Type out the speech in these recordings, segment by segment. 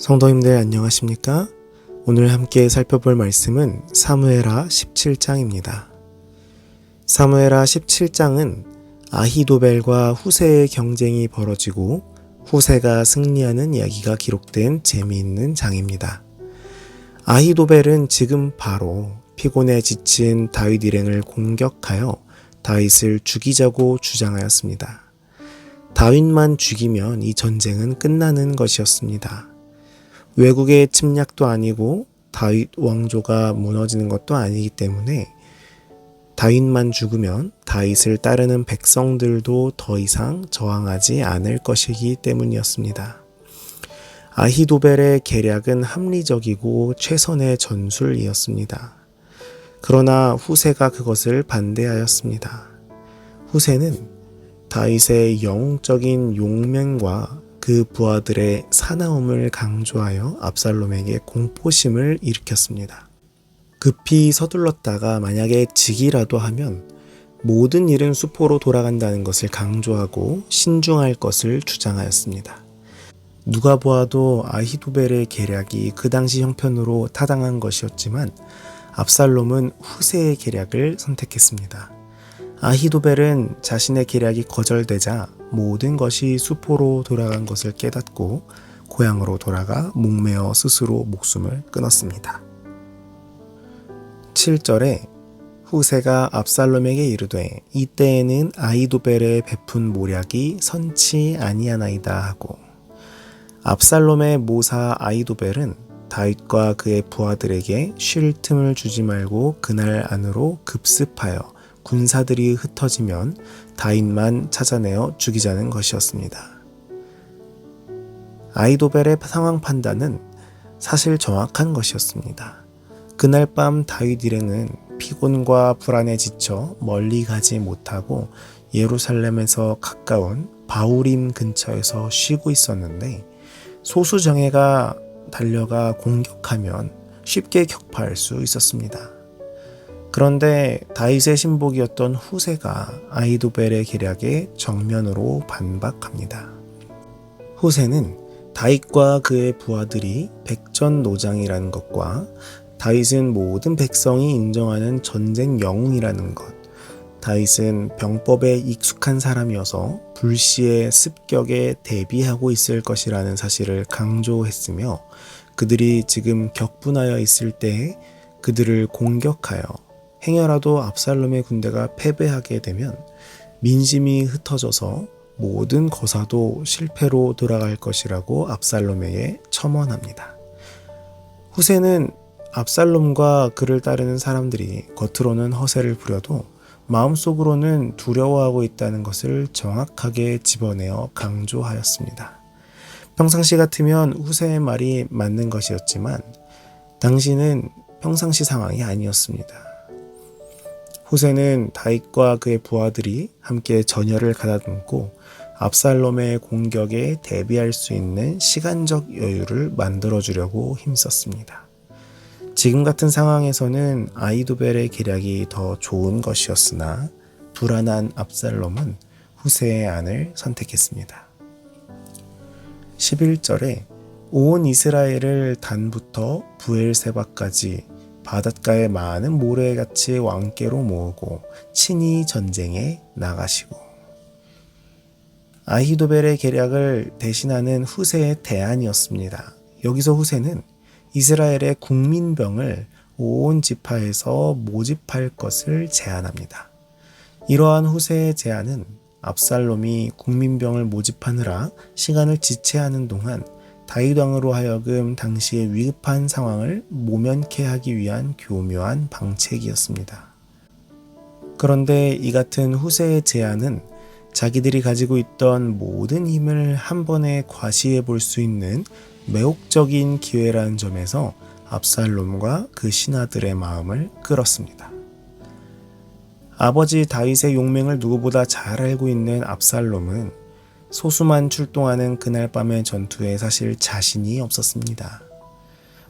성도님들 안녕하십니까? 오늘 함께 살펴볼 말씀은 사무엘하 17장입니다. 사무엘하 17장은 아히도벨과 후세의 경쟁이 벌어지고 후세가 승리하는 이야기가 기록된 재미있는 장입니다. 아히도벨은 지금 바로 피곤에 지친 다윗 일행을 공격하여 다윗을 죽이자고 주장하였습니다. 다윗만 죽이면 이 전쟁은 끝나는 것이었습니다. 외국의 침략도 아니고 다윗 왕조가 무너지는 것도 아니기 때문에 다윗만 죽으면 다윗을 따르는 백성들도 더 이상 저항하지 않을 것이기 때문이었습니다. 아히도벨의 계략은 합리적이고 최선의 전술이었습니다. 그러나 후세가 그것을 반대하였습니다. 후세는 다윗의 영웅적인 용맹과 그 부하들의 사나움을 강조하여 압살롬에게 공포심을 일으켰습니다. 급히 서둘렀다가 만약에 지기라도 하면 모든 일은 수포로 돌아간다는 것을 강조하고 신중할 것을 주장하였습니다. 누가 보아도 아히도벨의 계략이 그 당시 형편으로 타당한 것이었지만 압살롬은 후세의 계략을 선택했습니다. 아히도벨은 자신의 계략이 거절되자 모든 것이 수포로 돌아간 것을 깨닫고 고향으로 돌아가 목매어 스스로 목숨을 끊었습니다. 7절에 후세가 압살롬에게 이르되 이때에는 아히도벨의 베푼 모략이 선치 아니하나이다 하고, 압살롬의 모사 아히도벨은 다윗과 그의 부하들에게 쉴 틈을 주지 말고 그날 안으로 급습하여 군사들이 흩어지면 다윗만 찾아내어 죽이자는 것이었습니다. 아히도벨의 상황 판단은 사실 정확한 것이었습니다. 그날 밤 다윗 일행은 피곤과 불안에 지쳐 멀리 가지 못하고 예루살렘에서 가까운 바후림 근처에서 쉬고 있었는데, 소수 정예가 달려가 공격하면 쉽게 격파할 수 있었습니다. 그런데 다윗의 신복이었던 후세가 아히도벨의 계략에 정면으로 반박합니다. 후세는 다윗과 그의 부하들이 백전노장이라는 것과 다윗은 모든 백성이 인정하는 전쟁 영웅이라는 것, 다윗은 병법에 익숙한 사람이어서 불시의 습격에 대비하고 있을 것이라는 사실을 강조했으며, 그들이 지금 격분하여 있을 때에 그들을 공격하여 행여라도 압살롬의 군대가 패배하게 되면 민심이 흩어져서 모든 거사도 실패로 돌아갈 것이라고 압살롬에게 첨언합니다. 후세는 압살롬과 그를 따르는 사람들이 겉으로는 허세를 부려도 마음속으로는 두려워하고 있다는 것을 정확하게 집어내어 강조하였습니다. 평상시 같으면 후세의 말이 맞는 것이었지만 당시는 평상시 상황이 아니었습니다. 후세는 다윗과 그의 부하들이 함께 전열을 가다듬고 압살롬의 공격에 대비할 수 있는 시간적 여유를 만들어주려고 힘썼습니다. 지금 같은 상황에서는 아히도벨의 계략이 더 좋은 것이었으나 불안한 압살롬은 후세의 안을 선택했습니다. 11절에 온 이스라엘을 단부터 부엘세바까지 바닷가의 많은 모래같이 왕께로 모으고 친히 전쟁에 나가시고, 아히도벨의 계략을 대신하는 후세의 대안이었습니다. 여기서 후세는 이스라엘의 국민병을 온 지파에서 모집할 것을 제안합니다. 이러한 후세의 제안은 압살롬이 국민병을 모집하느라 시간을 지체하는 동안 다윗 왕으로 하여금 당시의 위급한 상황을 모면케 하기 위한 교묘한 방책이었습니다. 그런데 이 같은 후세의 제안은 자기들이 가지고 있던 모든 힘을 한 번에 과시해 볼 수 있는 매혹적인 기회라는 점에서 압살롬과 그 신하들의 마음을 끌었습니다. 아버지 다윗의 용맹을 누구보다 잘 알고 있는 압살롬은 소수만 출동하는 그날 밤의 전투에 사실 자신이 없었습니다.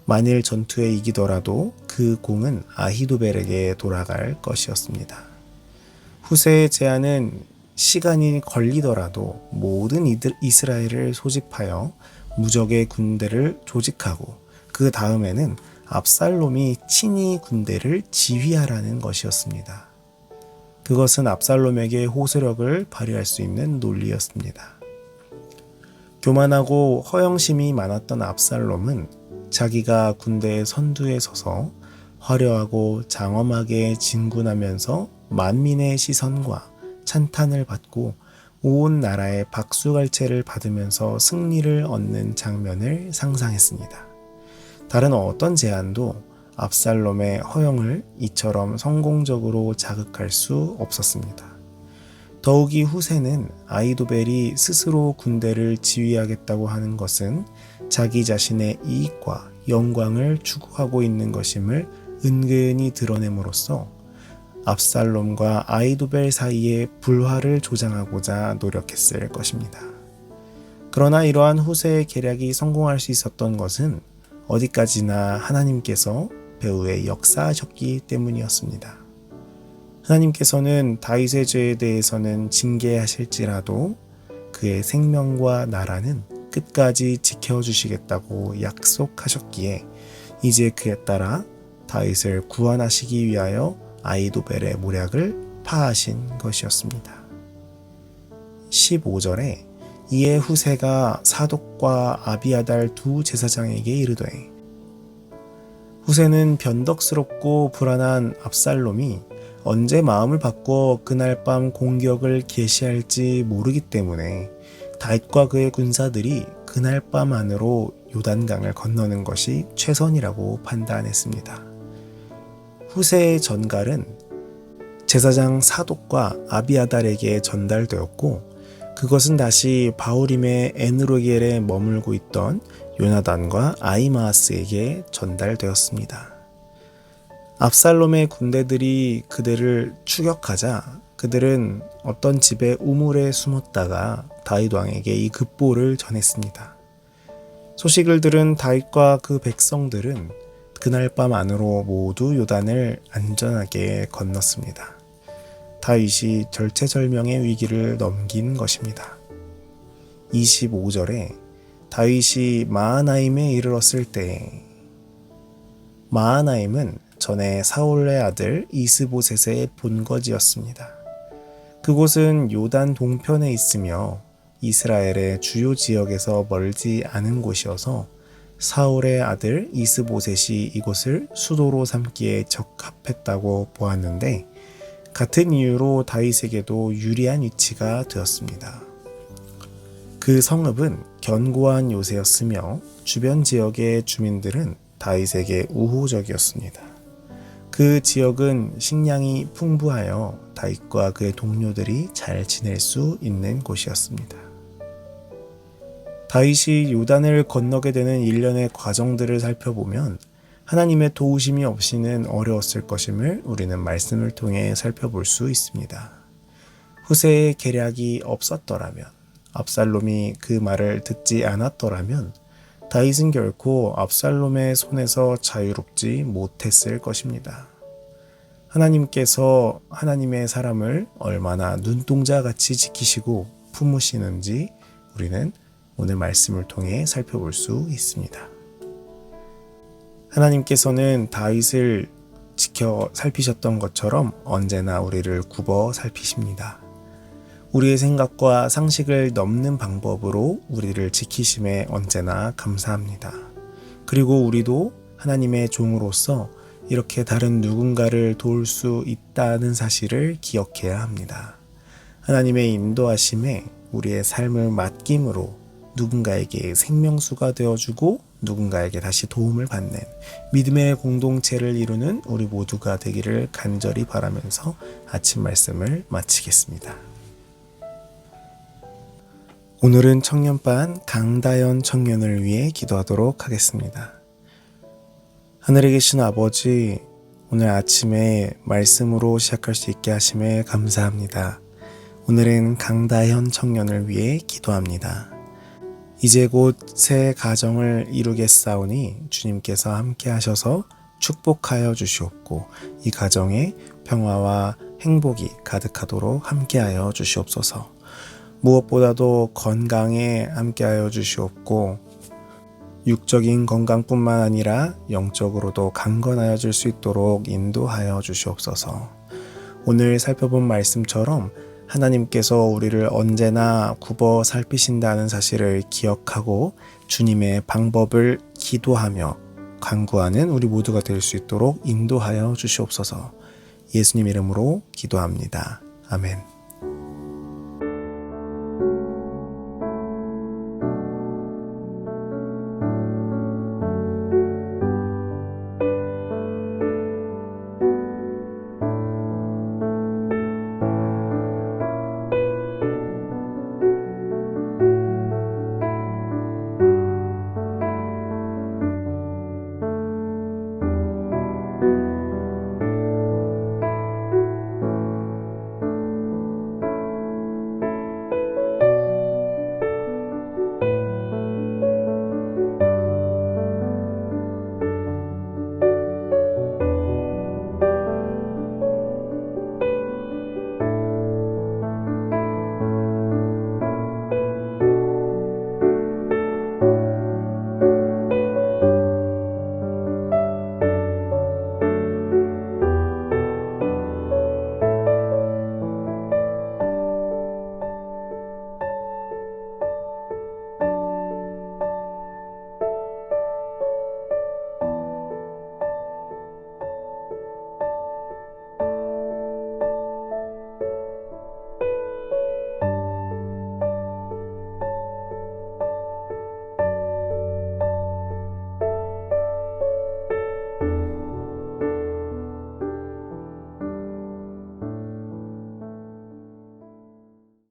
만일 전투에 이기더라도 그 공은 아히도벨에게 돌아갈 것이었습니다. 후세의 제안은 시간이 걸리더라도 모든 이스라엘을 소집하여 무적의 군대를 조직하고 그 다음에는 압살롬이 친히 군대를 지휘하라는 것이었습니다. 그것은 압살롬에게 호소력을 발휘할 수 있는 논리였습니다. 교만하고 허영심이 많았던 압살롬은 자기가 군대의 선두에 서서 화려하고 장엄하게 진군하면서 만민의 시선과 찬탄을 받고 온 나라의 박수갈채를 받으면서 승리를 얻는 장면을 상상했습니다. 다른 어떤 제안도 압살롬의 허영을 이처럼 성공적으로 자극할 수 없었습니다. 더욱이 후세는 아히도벨이 스스로 군대를 지휘하겠다고 하는 것은 자기 자신의 이익과 영광을 추구하고 있는 것임을 은근히 드러냄으로써 압살롬과 아히도벨 사이의 불화를 조장하고자 노력했을 것입니다. 그러나 이러한 후세의 계략이 성공할 수 있었던 것은 어디까지나 하나님께서 배후에 역사하셨기 때문이었습니다. 하나님께서는 다윗의 죄에 대해서는 징계하실지라도 그의 생명과 나라는 끝까지 지켜주시겠다고 약속하셨기에 이제 그에 따라 다윗을 구원하시기 위하여 아히도벨의 모략을 파하신 것이었습니다. 15절에 이에 후세가 사독과 아비아달 두 제사장에게 이르되 후세는 변덕스럽고 불안한 압살롬이 언제 마음을 바꿔 그날 밤 공격을 개시할지 모르기 때문에 다윗과 그의 군사들이 그날 밤 안으로 요단강을 건너는 것이 최선이라고 판단했습니다. 후세의 전갈은 제사장 사독과 아비아달에게 전달되었고 그것은 다시 바후림의 에느로겔에 머물고 있던 요나단과 아히마아스에게 전달되었습니다. 압살롬의 군대들이 그들을 추격하자 그들은 어떤 집의 우물에 숨었다가 다윗 왕에게 이 급보를 전했습니다. 소식을 들은 다윗과 그 백성들은 그날 밤 안으로 모두 요단을 안전하게 건넜습니다. 다윗이 절체절명의 위기를 넘긴 것입니다. 25절에 다윗이 마하나임에 이르렀을 때 마하나임은 전에 사울의 아들 이스보셋의 본거지였습니다. 그곳은 요단 동편에 있으며 이스라엘의 주요 지역에서 멀지 않은 곳이어서 사울의 아들 이스보셋이 이곳을 수도로 삼기에 적합했다고 보았는데 같은 이유로 다윗에게도 유리한 위치가 되었습니다. 그 성읍은 견고한 요새였으며 주변 지역의 주민들은 다윗에게 우호적이었습니다. 그 지역은 식량이 풍부하여 다윗과 그의 동료들이 잘 지낼 수 있는 곳이었습니다. 다윗이 요단을 건너게 되는 일련의 과정들을 살펴보면 하나님의 도우심이 없이는 어려웠을 것임을 우리는 말씀을 통해 살펴볼 수 있습니다. 후세의 계략이 없었더라면, 압살롬이 그 말을 듣지 않았더라면 다윗은 결코 압살롬의 손에서 자유롭지 못했을 것입니다. 하나님께서 하나님의 사람을 얼마나 눈동자같이 지키시고 품으시는지 우리는 오늘 말씀을 통해 살펴볼 수 있습니다. 하나님께서는 다윗을 지켜 살피셨던 것처럼 언제나 우리를 굽어 살피십니다. 우리의 생각과 상식을 넘는 방법으로 우리를 지키심에 언제나 감사합니다. 그리고 우리도 하나님의 종으로서 이렇게 다른 누군가를 도울 수 있다는 사실을 기억해야 합니다. 하나님의 인도하심에 우리의 삶을 맡김으로 누군가에게 생명수가 되어주고 누군가에게 다시 도움을 받는 믿음의 공동체를 이루는 우리 모두가 되기를 간절히 바라면서 아침 말씀을 마치겠습니다. 오늘은 청년반 강다연 청년을 위해 기도하도록 하겠습니다. 하늘에 계신 아버지, 오늘 아침에 말씀으로 시작할 수 있게 하심에 감사합니다. 오늘은 강다현 청년을 위해 기도합니다. 이제 곧 새 가정을 이루겠사오니 주님께서 함께 하셔서 축복하여 주시옵고 이 가정에 평화와 행복이 가득하도록 함께하여 주시옵소서. 무엇보다도 건강에 함께하여 주시옵고 육적인 건강뿐만 아니라 영적으로도 강건하여질 수 있도록 인도하여 주시옵소서. 오늘 살펴본 말씀처럼 하나님께서 우리를 언제나 굽어 살피신다는 사실을 기억하고 주님의 방법을 기도하며 간구하는 우리 모두가 될 수 있도록 인도하여 주시옵소서. 예수님 이름으로 기도합니다. 아멘.